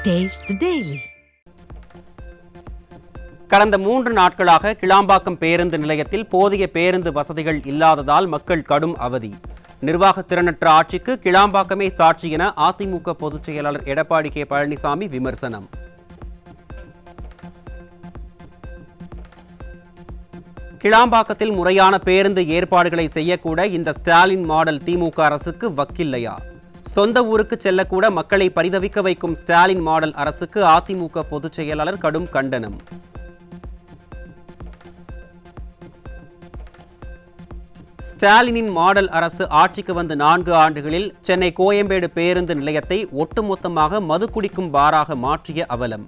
Taste the Daily. கடந்த 3 நாட்களாக கிளாம்பாக்கம் பேருந்து நிலையத்தில் போதிய பேருந்து வசதிகள் இல்லாததால் மக்கள் கடும் அவதி. நிர்வாக திறனற்ற ஆட்சிக்கு கிளாம்பாக்கமே சாட்சி என அதிமுக பொதுச் செயலாளர் எடப்பாடி கே பழனிசாமி விமர்சனம். கிளாம்பாக்கத்தில் முறையான பேருந்து ஏற்பாடுகளை செய்யக்கூட இந்த ஸ்டாலின் மாடல் திமுக அரசுக்கு வக்கில்லையா? சொந்த ஊருக்கு செல்லக்கூட மக்களை பரிதவிக்க வைக்கும் ஸ்டாலின் மாடல் அரசுக்கு அதிமுக பொதுச் செயலாளர் கடும் கண்டனம். ஸ்டாலினின் மாடல் அரசு ஆட்சிக்கு வந்து 4 ஆண்டுகளில் சென்னை கோயம்பேடு பேருந்து நிலையத்தை ஒட்டுமொத்தமாக மது குடிக்கும் பாராக மாற்றிய அவலம்.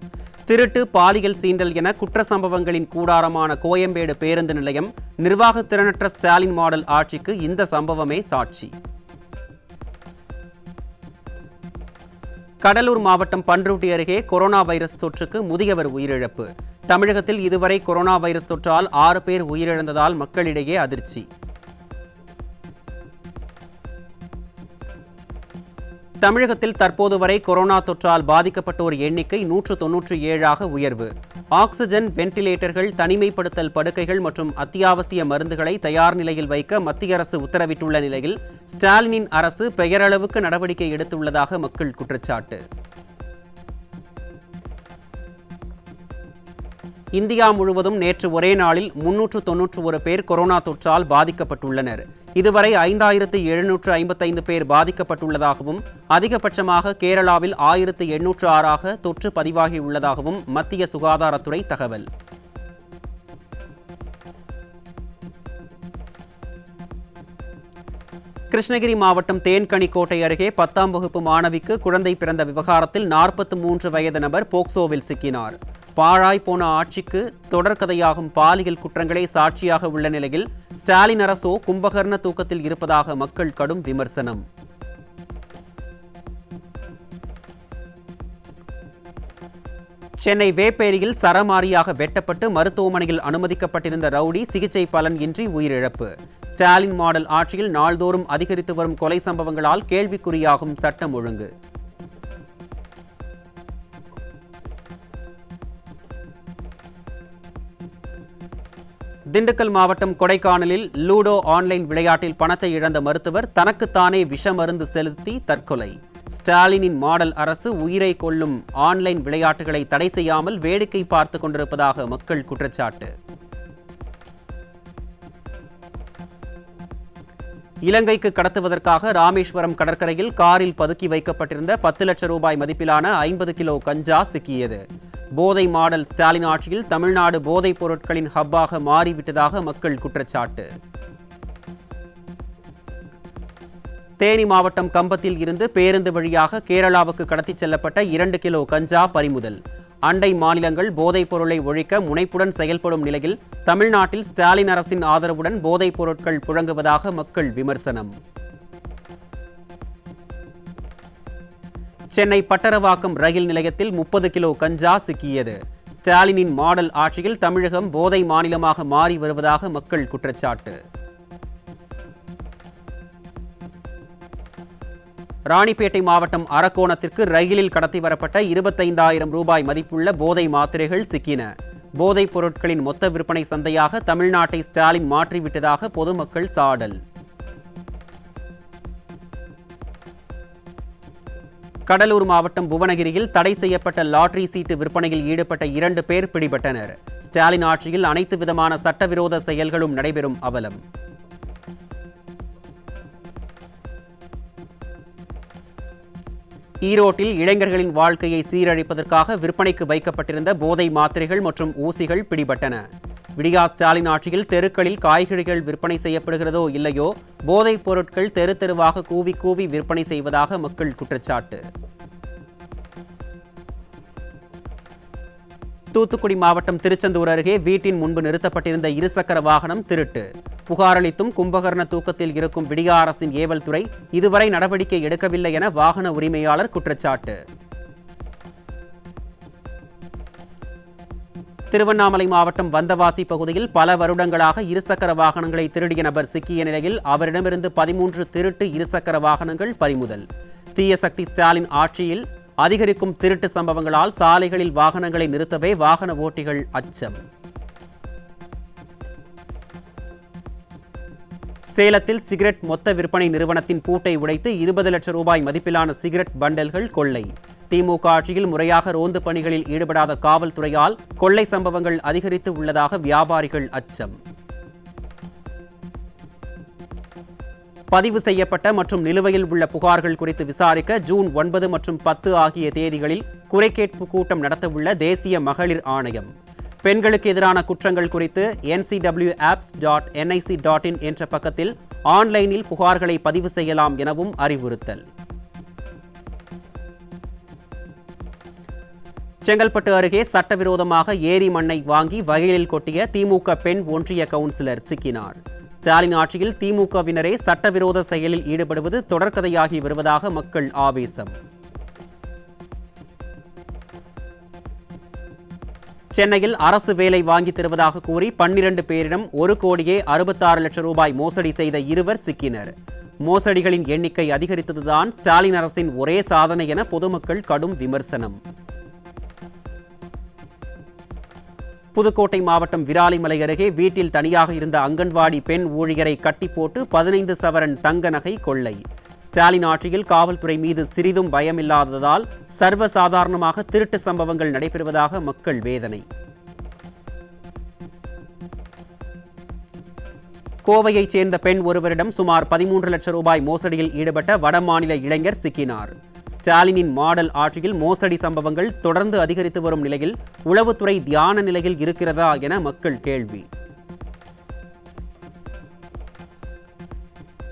திருட்டு, பாலியல் சீண்டல் என குற்ற சம்பவங்களின் கூடாரமான கோயம்பேடு பேருந்து நிலையம் நிர்வாக திறனற்ற ஸ்டாலின் மாடல் ஆட்சிக்கு இந்த சம்பவமே சாட்சி. கடலூர் மாவட்டம் பன்ருட்டி அருகே கொரோனா வைரஸ் தொற்றுக்கு முதியவர் உயிரிழப்பு. தமிழகத்தில் இதுவரை கொரோனா வைரஸ் தொற்றால் 6 பேர் உயிரிழந்ததால் மக்களிடையே அதிர்ச்சி. தமிழகத்தில் தற்போது வரை கொரோனா தொற்றால் பாதிக்கப்பட்டோர் எண்ணிக்கை 197ஆக உயர்வு. ஆக்சிஜன், வென்டிலேட்டர்கள், தனிமைப்படுத்தல் படுக்கைகள் மற்றும் அத்தியாவசிய மருந்துகளை தயார் நிலையில் வைக்க மத்திய அரசு உத்தரவிட்டுள்ள நிலையில் ஸ்டாலினின் அரசு பெயரளவுக்கு நடவடிக்கை எடுத்துள்ளதாக மக்கள் குற்றச்சாட்டு. இந்தியா முழுவதும் நேற்று ஒரே நாளில் 391 பேர் கொரோனா தொற்றால் பாதிக்கப்பட்டுள்ளனர். இதுவரை 5755 பேர் பாதிக்கப்பட்டுள்ளதாகவும் அதிகபட்சமாக கேரளாவில் 1806 தொற்று பதிவாகியுள்ளதாகவும் மத்திய சுகாதாரத்துறை தகவல். கிருஷ்ணகிரி மாவட்டம் தேன்கனிக்கோட்டை அருகே 10ஆம் வகுப்பு மாணவிக்கு குழந்தை பிறந்த விவகாரத்தில் 43 வயது நபர் போக்சோவில் சிக்கினார். பாழாய் போன ஆட்சிக்கு தொடர்கதையாகும் பாலியல் குற்றங்களே சாட்சியாக உள்ள நிலையில் ஸ்டாலின் அரசோ கும்பகர்ண தூக்கத்தில் இருப்பதாக மக்கள் கடும் விமர்சனம். சென்னை வேப்பேரியில் சரமாரியாக வெட்டப்பட்டு மருத்துவமனையில் அனுமதிக்கப்பட்டிருந்த ரவுடி சிகிச்சை பலன் இன்றி உயிரிழப்பு. ஸ்டாலின் மாடல் ஆட்சியில் நாள்தோறும் அதிகரித்து வரும் கொலை சம்பவங்களால் கேள்விக்குறியாகும் சட்டம் ஒழுங்கு. திண்டுக்கல் மாவட்டம் கொடைக்கானலில் லூடோ ஆன்லைன் விளையாட்டில் பணத்தை இழந்த மருத்துவர் தனக்குத்தானே விஷ மருந்து செலுத்தி தற்கொலை. ஸ்டாலினின் மாடல் அரசு உயிரை கொள்ளும் ஆன்லைன் விளையாட்டுகளை தடை செய்யாமல் வேடிக்கை பார்த்துக் கொண்டிருப்பதாக மக்கள் குற்றச்சாட்டு. இலங்கைக்கு கடத்துவதற்காக ராமேஸ்வரம் கடற்கரையில் காரில் பதுக்கி வைக்கப்பட்டிருந்த 10 லட்சம் ரூபாய் மதிப்பிலான 50 கிலோ கஞ்சா சிக்கியது. போதை மாடல் ஸ்டாலின் ஆட்சியில் தமிழ்நாடு போதைப் பொருட்களின் ஹப்பாக மாறிவிட்டதாக மக்கள் குற்றச்சாட்டு. தேனி மாவட்டம் கம்பத்தில் இருந்து பேருந்து வழியாக கேரளாவுக்கு கடத்திச் செல்லப்பட்ட 2 கிலோ கஞ்சா பறிமுதல். அண்டை மாநிலங்கள் போதைப் பொருளை ஒழிக்க முனைப்புடன் செயல்படும் நிலையில் தமிழ்நாட்டில் ஸ்டாலின் அரசின் ஆதரவுடன் போதைப் பொருட்கள் புழங்குவதாக மக்கள் விமர்சனம். சென்னை பட்டரவாக்கம் ரயில் நிலையத்தில் 30 கிலோ கஞ்சா சிக்கியது. ஸ்டாலினின் மாடல் ஆட்சியில் தமிழகம் போதை மாநிலமாக மாறி வருவதாக மக்கள் குற்றச்சாட்டு. ராணிப்பேட்டை மாவட்டம் அரக்கோணத்திற்கு ரயிலில் கடத்தி வரப்பட்ட 25,000 ரூபாய் மதிப்புள்ள போதை மாத்திரைகள் சிக்கின. போதைப் பொருட்களின் மொத்த விற்பனை சந்தையாக தமிழ்நாட்டை ஸ்டாலின் மாற்றிவிட்டதாக பொதுமக்கள் சாடல். கடலூர் மாவட்டம் புவனகிரியில் தடை செய்யப்பட்ட லாட்டரி சீட்டு விற்பனையில் ஈடுபட்ட 2 பேர் பிடிபட்டனர். ஸ்டாலின் ஆட்சியில் அனைத்து விதமான சட்டவிரோத செயல்களும் நடைபெறும் அவலம். ஈரோட்டில் இளைஞர்களின் வாழ்க்கையை சீரழிப்பதற்காக விற்பனைக்கு வைக்கப்பட்டிருந்த போதை மாத்திரைகள் மற்றும் ஊசிகள் பிடிபட்டன. விடியா ஸ்டாலின் ஆட்சியில் தெருக்களில் காய்கறிகள் விற்பனை செய்யப்படுகிறதோ இல்லையோ போதைப் பொருட்கள் தெரு தெருவாக கூவி கூவி விற்பனை செய்வதாக மக்கள் குற்றச்சாட்டு. தூத்துக்குடி மாவட்டம் திருச்செந்தூர் அருகே வீட்டின் முன்பு நிறுத்தப்பட்டிருந்த 2 சக்கர வாகனம் திருட்டு. புகாரளித்தும் கும்பகர்ண தூக்கத்தில் இருக்கும் விடியா அரசின் ஏவல் துறை இதுவரை நடவடிக்கை எடுக்கவில்லை என வாகன உரிமையாளர் குற்றச்சாட்டு. திருவண்ணாமலை மாவட்டம் வந்தவாசி பகுதியில் பல வருடங்களாக இருசக்கர வாகனங்களை திருடிய நபர் சிக்கிய நிலையில் அவரிடமிருந்து 13 திருட்டு இருசக்கர வாகனங்கள் பறிமுதல். தீய சக்தி ஸ்டாலின் ஆட்சியில் அதிகரிக்கும் திருட்டு சம்பவங்களால் சாலைகளில் வாகனங்களை நிறுத்தவே வாகன ஓட்டிகள் அச்சம். சேலத்தில் சிகரெட் மொத்த விற்பனை நிறுவனத்தின் பூட்டை உடைத்து 20 லட்சம் ரூபாய் மதிப்பிலான சிகரெட் பண்டல்கள் கொள்ளை. திமுக ஆட்சியில் முறையாக ரோந்து பணிகளில் ஈடுபடாத காவல்துறையால் கொள்ளை சம்பவங்கள் அதிகரித்து உள்ளதாக வியாபாரிகள் அச்சம். பதிவு செய்யப்பட்ட மற்றும் நிலுவையில் உள்ள புகார்கள் குறித்து விசாரிக்க ஜூன் 9 மற்றும் 10 ஆகிய தேதிகளில் குறைகேட்பு கூட்டம் நடத்தவுள்ள தேசிய மகளிர் ஆணையம். பெண்களுக்கு எதிரான குற்றங்கள் குறித்து ncwapps.nic.in என்ற பக்கத்தில் ஆன்லைனில் புகார்களை பதிவு செய்யலாம் எனவும் அறிவுறுத்தல். செங்கல்பட்டு அருகே சட்டவிரோதமாக ஏரி மண்ணை வாங்கி வயலில் கொட்டிய திமுக பெண் ஒன்றிய கவுன்சிலர் சிக்கினார். ஸ்டாலின் ஆட்சியில் திமுகவினரே சட்டவிரோத செயலில் ஈடுபடுவது தொடர்கதையாகி வருவதாக மக்கள் ஆவேசம். சென்னையில் அரசு வேலை வாங்கி தருவதாக கூறி 12 பேரிடம் 1,66 லட்சம் ரூபாய் மோசடி செய்த 2 சிக்கினர். மோசடிகளின் எண்ணிக்கை அதிகரித்ததுதான் ஸ்டாலின் அரசின் ஒரே சாதனை என பொதுமக்கள் கடும் விமர்சனம். புதுக்கோட்டை மாவட்டம் விராலிமலை அருகே வீட்டில் தனியாக இருந்த அங்கன்வாடி பெண் ஊழியரை கட்டி போட்டு 15 சவரன் தங்க நகை கொள்ளை. ஸ்டாலின் ஆட்சியில் காவல்துறை மீது சிறிதும் பயமில்லாததால் சர்வசாதாரணமாக திருட்டு சம்பவங்கள் நடைபெறுவதாக மக்கள் வேதனை. கோவையைச் சேர்ந்த பெண் ஒருவரிடம் சுமார் 13 லட்சம் ரூபாய் மோசடியில் ஈடுபட்ட வடமாநில இளைஞர் சிக்கினார். ஸ்டாலினின் மாடல் ஆட்சியில் மோசடி சம்பவங்கள் தொடர்ந்து அதிகரித்து வரும் நிலையில் உளவுத்துறை தியான நிலையில் இருக்கிறதா என மக்கள் கேள்வி.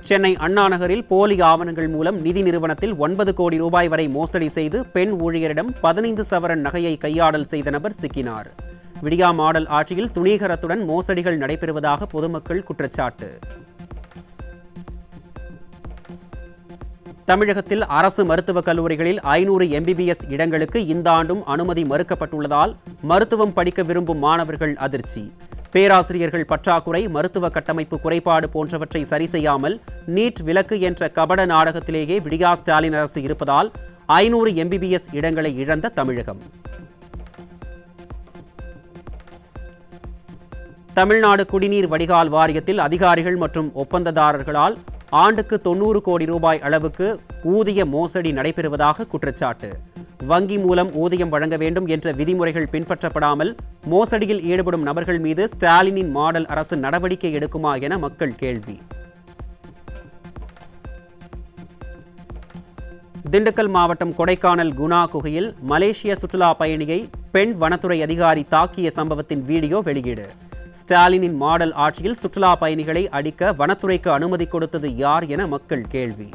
சென்னை அண்ணா நகரில் போலி ஆவணங்கள் மூலம் நிதி நிறுவனத்தில் 9 கோடி ரூபாய் வரை மோசடி செய்து பெண் ஊழியரிடம் 15 சவரன் நகையை கையாடல் செய்த நபர் சிக்கினார். விடியா மாடல் ஆட்சியில் துணிகரத்துடன் மோசடிகள் நடைபெறுவதாக பொதுமக்கள் குற்றச்சாட்டு. தமிழகத்தில் அரசு மருத்துவக் கல்லூரிகளில் 500 MBBS இடங்களுக்கு இந்த ஆண்டும் அனுமதி மறுக்கப்பட்டுள்ளதால் மருத்துவம் படிக்க விரும்பும் மாணவர்கள் அதிர்ச்சி. பேராசிரியர்கள் பற்றாக்குறை, மருத்துவ கட்டமைப்பு குறைபாடு போன்றவற்றை சரி செய்யாமல் நீட் விலக்கு என்ற கபட நாடகத்திலேயே விடியா ஸ்டாலின் அரசு இருப்பதால் 500 MBBS இடங்களை இழந்த தமிழகம். தமிழ்நாடு குடிநீர் வடிகால் வாரியத்தில் அதிகாரிகள் மற்றும் ஒப்பந்ததாரர்களால் ஆண்டுக்கு 90 கோடி ரூபாய் அளவுக்கு ஊதிய மோசடி நடைபெறுவதாக குற்றச்சாட்டு. வங்கி மூலம் ஊதியம் வழங்க வேண்டும் என்ற விதிமுறைகள் பின்பற்றப்படாமல் மோசடியில் ஈடுபடும் நபர்கள் மீது ஸ்டாலினின் மாடல் அரசு நடவடிக்கை எடுக்குமா என மக்கள் கேள்வி. திண்டுக்கல் மாவட்டம் கொடைக்கானல் குணா குகையில் மலேசிய சுற்றுலா பயணியை பெண் வனத்துறை அதிகாரி தாக்கிய சம்பவத்தின் வீடியோ வெளியீடு. ஸ்டாலினின் மாடல் ஆட்சியில் சுற்றுலா பயணிகளை அடிக்க வனத்துறைக்கு அனுமதி கொடுத்தது யார் என மக்கள் கேள்வி.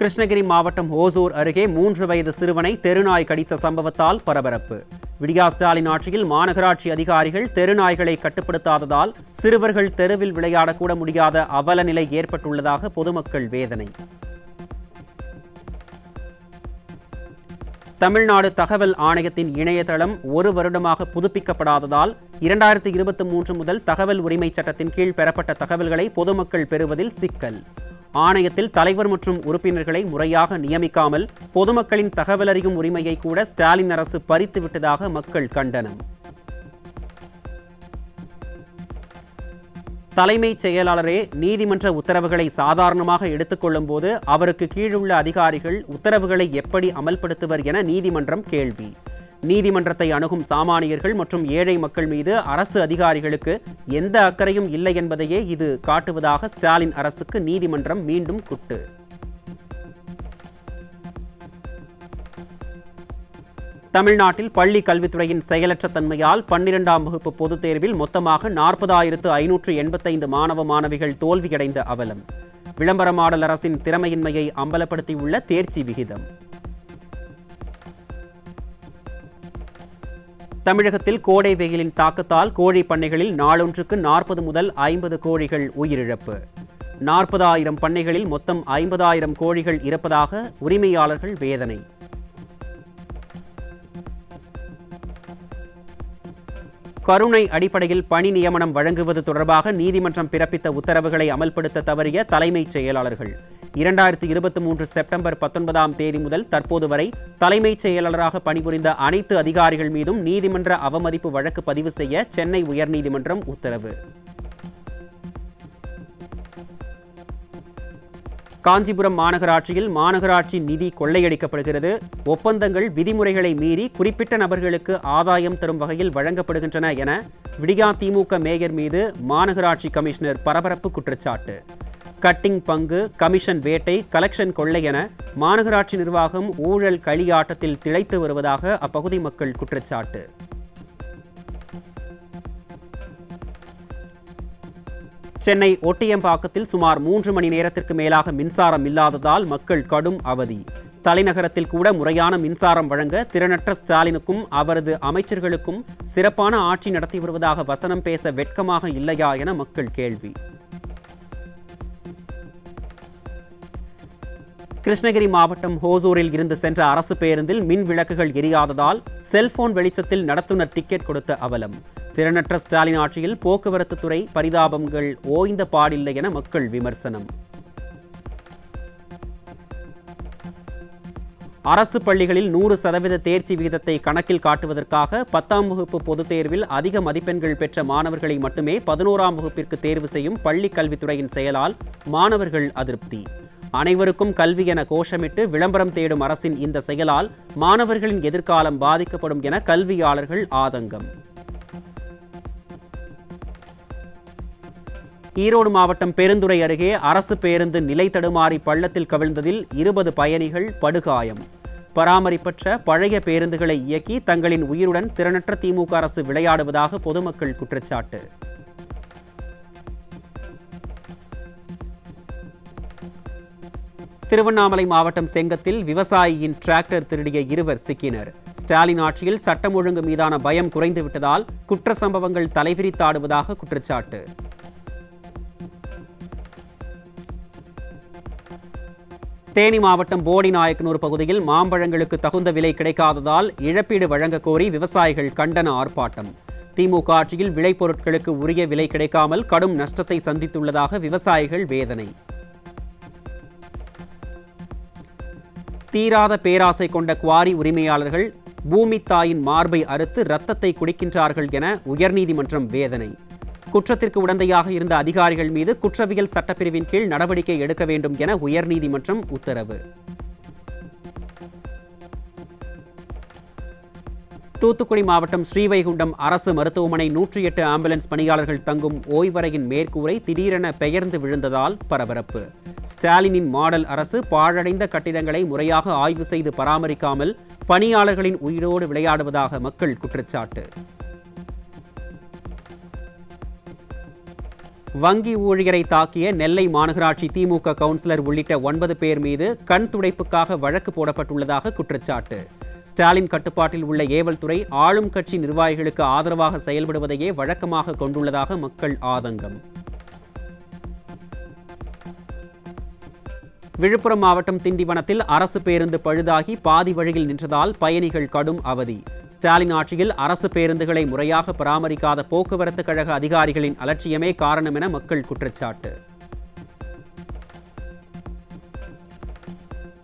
கிருஷ்ணகிரி மாவட்டம் ஓசூர் அருகே 3 வயது சிறுவனை தெருநாய் கடித்த சம்பவத்தால் பரபரப்பு. விடியா ஸ்டாலின் ஆட்சியில் மாநகராட்சி அதிகாரிகள் தெருநாய்களை கட்டுப்படுத்தாததால் சிறுவர்கள் தெருவில் விளையாடக்கூட முடியாத அவல நிலை ஏற்பட்டுள்ளதாக பொதுமக்கள் வேதனை. தமிழ்நாடு தகவல் ஆணையத்தின் இணையதளம் 1 வருடமாக புதுப்பிக்கப்படாததால் 2023 முதல் தகவல் உரிமை சட்டத்தின் கீழ் பெறப்பட்ட தகவல்களை பொதுமக்கள் பெறுவதில் சிக்கல். ஆணையத்தில் தலைவர் மற்றும் உறுப்பினர்களை முறையாக நியமிக்காமல் பொதுமக்களின் தகவல் அறியும் உரிமையை கூட ஸ்டாலின் அரசு பறித்துவிட்டதாக மக்கள் கண்டனம். தலைமைச் செயலாளரே நீதிமன்ற உத்தரவுகளை சாதாரணமாக எடுத்துக்கொள்ளும் போது அவருக்கு கீழுள்ள அதிகாரிகள் உத்தரவுகளை எப்படி அமல்படுத்துவர் என நீதிமன்றம் கேள்வி. நீதிமன்றத்தை அணுகும் சாமானியர்கள் மற்றும் ஏழை மக்கள் மீது அரசு அதிகாரிகளுக்கு எந்த அக்கறையும் இல்லை என்பதையே இது காட்டுவதாக ஸ்டாலின் அரசுக்கு நீதிமன்றம் மீண்டும் குட்டு. தமிழ்நாட்டில் பள்ளி கல்வித்துறையின் செயலற்ற தன்மையால் 12ஆம் வகுப்பு பொதுத் தேர்வில் மொத்தமாக 40,585 மாணவ மாணவிகள் தோல்வியடைந்த அவலம். விளம்பரமாடல் அரசின் திறமையின்மையை அம்பலப்படுத்தியுள்ள தேர்ச்சி விகிதம். தமிழகத்தில் கோடை வெயிலின் தாக்கத்தால் கோழி பண்ணைகளில் நாளொன்றுக்கு 40 முதல் 50 கோழிகள் உயிரிழப்பு. 40,000 பண்ணைகளில் மொத்தம் 50,000 கோழிகள் இறப்பதாக உரிமையாளர்கள் வேதனை. கருணை அடிப்படையில் பணி நியமனம் வழங்குவது தொடர்பாக நீதிமன்றம் பிறப்பித்த உத்தரவுகளை அமல்படுத்த தவறிய தலைமைச் செயலாளர்கள் 2023 செப்டம்பர் 19ஆம் தேதி முதல் தற்போது வரை தலைமைச் செயலாளராக பணிபுரிந்த அனைத்து அதிகாரிகள் மீதும் நீதிமன்ற அவமதிப்பு வழக்கு பதிவு செய்ய சென்னை உயர்நீதிமன்றம் உத்தரவு. காஞ்சிபுரம் மாநகராட்சியில் மாநகராட்சி நிதி கொள்ளையடிக்கப்படுகிறது. ஒப்பந்தங்கள் விதிமுறைகளை மீறி குறிப்பிட்ட நபர்களுக்கு ஆதாயம் தரும் வகையில் வழங்கப்படுகின்றன என விடியா திமுக மேயர் மீது மாநகராட்சி கமிஷனர் பரபரப்பு குற்றச்சாட்டு. கட்டிங் பங்கு, கமிஷன் வேட்டை, கலெக்ஷன் கொள்ளை என மாநகராட்சி நிர்வாகம் ஊழல் களியாட்டத்தில் திளைத்து வருவதாக அப்பகுதி மக்கள் குற்றச்சாட்டு. சென்னை ஒட்டியம்பாக்கத்தில் சுமார் 3 மணி நேரத்திற்கு மேலாக மின்சாரம் இல்லாததால் மக்கள் கடும் அவதி. தலைநகரத்தில் கூட முறையான மின்சாரம் வழங்க திறனற்ற ஸ்டாலினுக்கும் அவரது அமைச்சர்களுக்கும் சிறப்பான ஆட்சி நடத்தி வருவதாக வசனம் பேச வெட்கமாக இல்லையா என மக்கள் கேள்வி. கிருஷ்ணகிரி மாவட்டம் ஹோசூரில் இருந்து சென்ற அரசு பேருந்தில் மின் விளக்குகள் எரியாததால் செல்போன் வெளிச்சத்தில் நடத்துனர் டிக்கெட் கொடுத்த அவலம். திறனற்ற ஸ்டாலின் ஆட்சியில் போக்குவரத்து துறை பரிதாபங்கள் ஓய்ந்த பாடில்லை என மக்கள் விமர்சனம். அரசு பள்ளிகளில் 100% தேர்ச்சி விகிதத்தை கணக்கில் காட்டுவதற்காக 10ஆம் வகுப்பு பொதுத் தேர்வில் அதிக மதிப்பெண்கள் பெற்ற மாணவர்களை மட்டுமே 11ஆம் வகுப்பிற்கு தேர்வு செய்யும் பள்ளிக் கல்வித்துறையின் செயலால் மாணவர்கள் அதிருப்தி. அனைவருக்கும் கல்வி என கோஷமிட்டு விளம்பரம் தேடும் அரசின் இந்த செயலால் மாணவர்களின் எதிர்காலம் பாதிக்கப்படும் என கல்வியாளர்கள் ஆதங்கம். ஈரோடு மாவட்டம் பெருந்துறை அருகே அரசு பேருந்து நிலை தடுமாறி பள்ளத்தில் கவிழ்ந்ததில் 20 பயணிகள் படுகாயம். பராமரிப்பற்ற பழைய பேருந்துகளை இயக்கி தங்களின் உயிருடன் திறனற்ற திமுக அரசு விளையாடுவதாக பொதுமக்கள் குற்றச்சாட்டு. திருவண்ணாமலை மாவட்டம் செங்கத்தில் விவசாயியின் டிராக்டர் திருடிய 2 சிக்கினர். ஸ்டாலின் ஆட்சியில் சட்டம் ஒழுங்கு மீதான பயம் குறைந்துவிட்டதால் குற்ற சம்பவங்கள் தலைவிரித்தாடுவதாக குற்றச்சாட்டு. தேனி மாவட்டம் போடிநாயக்கனூர் பகுதியில் மாம்பழங்களுக்கு தகுந்த விலை கிடைக்காததால் இழப்பீடு வழங்க கோரி விவசாயிகள் கண்டன ஆர்ப்பாட்டம். திமுக ஆட்சியில் விளைபொருட்களுக்கு உரிய விலை கிடைக்காமல் கடும் நஷ்டத்தை சந்தித்துள்ளதாக விவசாயிகள் வேதனை. தீராத பேராசை கொண்ட குவாரி உரிமையாளர்கள் பூமி தாயின் மார்பை அறுத்து ரத்தத்தை குடிக்கின்றார்கள் என உயர்நீதிமன்றம் வேதனை. குற்றத்திற்கு உடந்தையாக இருந்த அதிகாரிகள் மீது குற்றவியல் சட்டப்பிரிவின் கீழ் நடவடிக்கை எடுக்க வேண்டும் என உயர்நீதிமன்றம் உத்தரவு. தூத்துக்குடி மாவட்டம் ஸ்ரீவைகுண்டம் அரசு மருத்துவமனை 108 ஆம்புலன்ஸ் பணியாளர்கள் தங்கும் ஓய்வறையின் மேற்கூரை திடீரென பெயர்ந்து விழுந்ததால் பரபரப்பு. ஸ்டாலினின் மாடல் அரசு பாழடைந்த கட்டிடங்களை முறையாக ஆய்வு செய்து பராமரிக்காமல் பணியாளர்களின் உயிரோடு விளையாடுவதாக மக்கள் குற்றச்சாட்டு. வங்கி ஊழியரை தாக்கிய நெல்லை மாநகராட்சி திமுக கவுன்சிலர் உள்ளிட்ட 9 பேர் மீது கண் துடைப்புக்காக வழக்கு போடப்பட்டுள்ளதாக குற்றச்சாட்டு. ஸ்டாலின் கட்டுப்பாட்டில் உள்ள ஏவல் துறை ஆளும் கட்சி நிர்வாகிகளுக்கு ஆதரவாக செயல்படுவதையே வழக்கமாக கொண்டுள்ளதாக மக்கள் ஆதங்கம். விழுப்புரம் மாவட்டம் திண்டிவனத்தில் அரசு பேருந்து பழுதாகி பாதி வழியில் நின்றதால் பயணிகள் கடும் அவதி. ஸ்டாலின் ஆட்சியில் அரசு பேருந்துகளை முறையாக பராமரிக்காத போக்குவரத்து கழக அதிகாரிகளின் அலட்சியமே காரணம் என மக்கள் குற்றச்சாட்டு.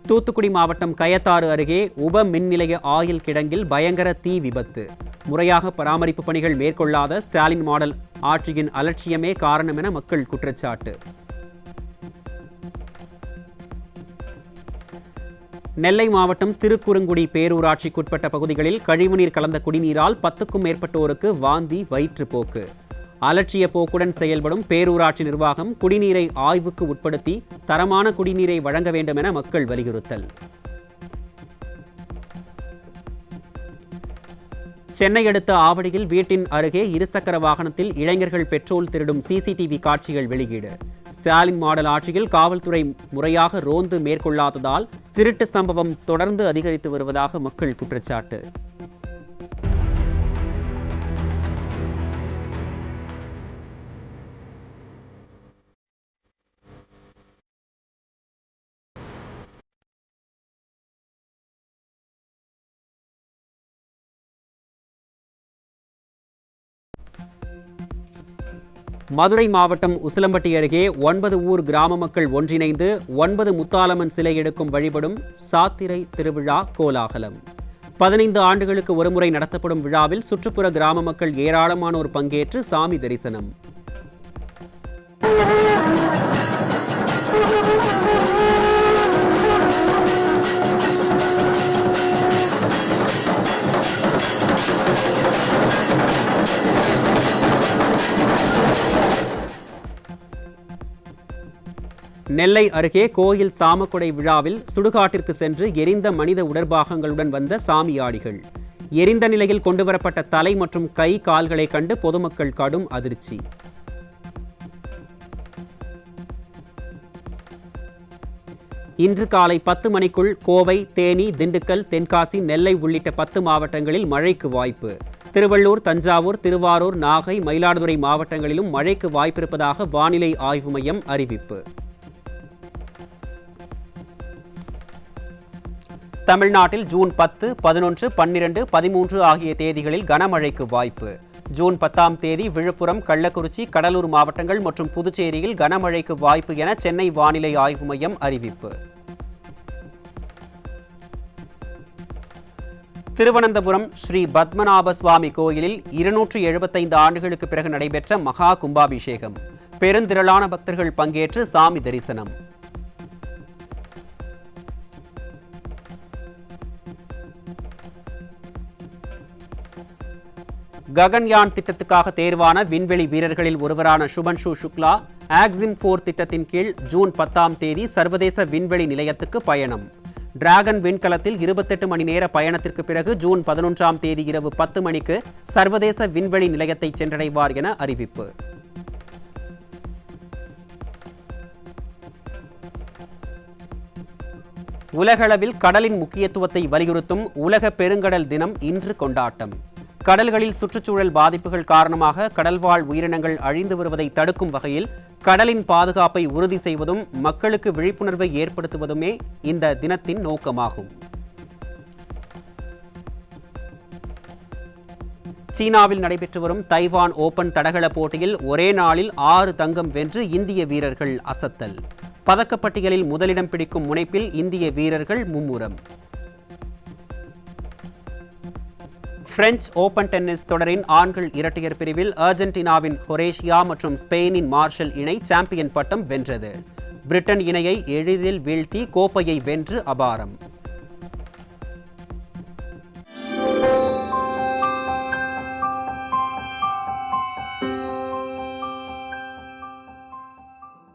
தூத்துக்குடி மாவட்டம் கயத்தாறு அருகே உப மின் நிலைய ஆயில் கிடங்கில் பயங்கர தீ விபத்து. முறையாக பராமரிப்பு பணிகள் மேற்கொள்ளாத ஸ்டாலின் மாடல் ஆட்சியின் அலட்சியமே காரணம் என மக்கள் குற்றச்சாட்டு. நெல்லை மாவட்டம் திருக்குறுங்குடி பேரூராட்சிக்குட்பட்ட பகுதிகளில் கழிவுநீர் கலந்த குடிநீரால் 10க்கும் மேற்பட்டோருக்கு வாந்தி, வயிற்றுப்போக்கு. அலட்சிய போக்குடன் செயல்படும் பேரூராட்சி நிர்வாகம் குடிநீரை ஆய்வுக்கு உட்படுத்தி தரமான குடிநீரை வழங்க வேண்டும் என மக்கள் வலியுறுத்தல். சென்னை அடுத்த ஆவடியில் வீட்டின் அருகே இருசக்கர வாகனத்தில் இளைஞர்கள் பெட்ரோல் திருடும் சிசிடிவி காட்சிகள் வெளியீடு. ஸ்டாலின் மாடல் ஆட்சியில் காவல்துறை முறையாக ரோந்து மேற்கொள்ளாததால் திருட்டு சம்பவம் தொடர்ந்து அதிகரித்து வருவதாக மக்கள் குற்றச்சாட்டு. மதுரை மாவட்டம் உசிலம்பட்டி அருகே 9 ஊர் கிராம மக்கள் ஒன்றிணைந்து 9 முத்தாலம்மன் சிலை எடுக்கும் வழிபடும் சாத்திரை திருவிழா கோலாகலம். 15 ஆண்டுகளுக்கு ஒருமுறை நடத்தப்படும் விழாவில் சுற்றுப்புற கிராம மக்கள் ஏராளமானோர் பங்கேற்று சாமி தரிசனம். நெல்லை அருகே கோயில் சாமக்கொடை விழாவில் சுடுகாட்டிற்கு சென்று எரிந்த மனித உடற்பாகங்களுடன் வந்த சாமியாடிகள். எரிந்த நிலையில் கொண்டுவரப்பட்ட தலை மற்றும் கை கால்களை கண்டு பொதுமக்கள் கடும் அதிர்ச்சி. இன்று காலை 10 மணிக்குள் கோவை, தேனி, திண்டுக்கல், தென்காசி, நெல்லை உள்ளிட்ட 10 மாவட்டங்களில் மழைக்கு வாய்ப்பு. திருவள்ளூர், தஞ்சாவூர், திருவாரூர், நாகை, மயிலாடுதுறை மாவட்டங்களிலும் மழைக்கு வாய்ப்பிருப்பதாக வானிலை ஆய்வு மையம் அறிவிப்பு. தமிழ்நாட்டில் ஜூன் 10, 11, 12, 13 ஆகிய தேதிகளில் கனமழைக்கு வாய்ப்பு. ஜூன் 10ஆம் தேதி விழுப்புரம், கள்ளக்குறிச்சி, கடலூர் மாவட்டங்கள் மற்றும் புதுச்சேரியில் கனமழைக்கு வாய்ப்பு என சென்னை வானிலை ஆய்வு மையம் அறிவிப்பு. திருவனந்தபுரம் ஸ்ரீ பத்மநாப சுவாமி கோயிலில் 275 ஆண்டுகளுக்கு பிறகு நடைபெற்ற மகா கும்பாபிஷேகம். பெருந்திரளான பக்தர்கள் பங்கேற்று சாமி தரிசனம். ககன்யான் திட்டத்துக்காக தேர்வான விண்வெளி வீரர்களில் ஒருவரான சுபன்ஷு சுக்லா ஆக்ஸிம் 4 திட்டத்தின் கீழ் ஜூன் 10ஆம் தேதி சர்வதேச விண்வெளி நிலையத்துக்கு பயணம். டிராகன் விண்கலத்தில் 28 மணி நேர பயணத்திற்கு பிறகு ஜூன் 11ஆம் தேதி இரவு 10 மணிக்கு சர்வதேச விண்வெளி நிலையத்தை சென்றடைவார் என அறிவிப்பு. உலகளவில் கடலின் முக்கியத்துவத்தை வலியுறுத்தும் உலக பெருங்கடல் தினம் இன்று கொண்டாட்டம். கடல்களில் சுற்றுச்சூழல் பாதிப்புகள் காரணமாக கடல்வாழ் உயிரினங்கள் அழிந்து வருவதை தடுக்கும் வகையில் கடலின் பாதுகாப்பை உறுதி செய்வதும் மக்களுக்கு விழிப்புணர்வை ஏற்படுத்துவதுமே இந்த தினத்தின் நோக்கமாகும். சீனாவில் நடைபெற்று வரும் தைவான் ஓபன் தடகள போட்டியில் ஒரே நாளில் 6 தங்கம் வென்று இந்திய வீரர்கள் அசத்தல். பதக்கப்பட்டியலில் முதலிடம் பிடிக்கும் முனைப்பில் இந்திய வீரர்கள் மும்முரம். பிரெஞ்சு ஓபன் டென்னிஸ் தொடரின் ஆண்கள் இரட்டையர் பிரிவில் அர்ஜென்டினாவின் ஹொரேஷியா மற்றும் ஸ்பெயினின் மார்ஷல் இணை சாம்பியன் பட்டம் வென்றது. பிரிட்டன் இணையை எளிதில் வீழ்த்தி கோப்பையை வென்று அபாரம்.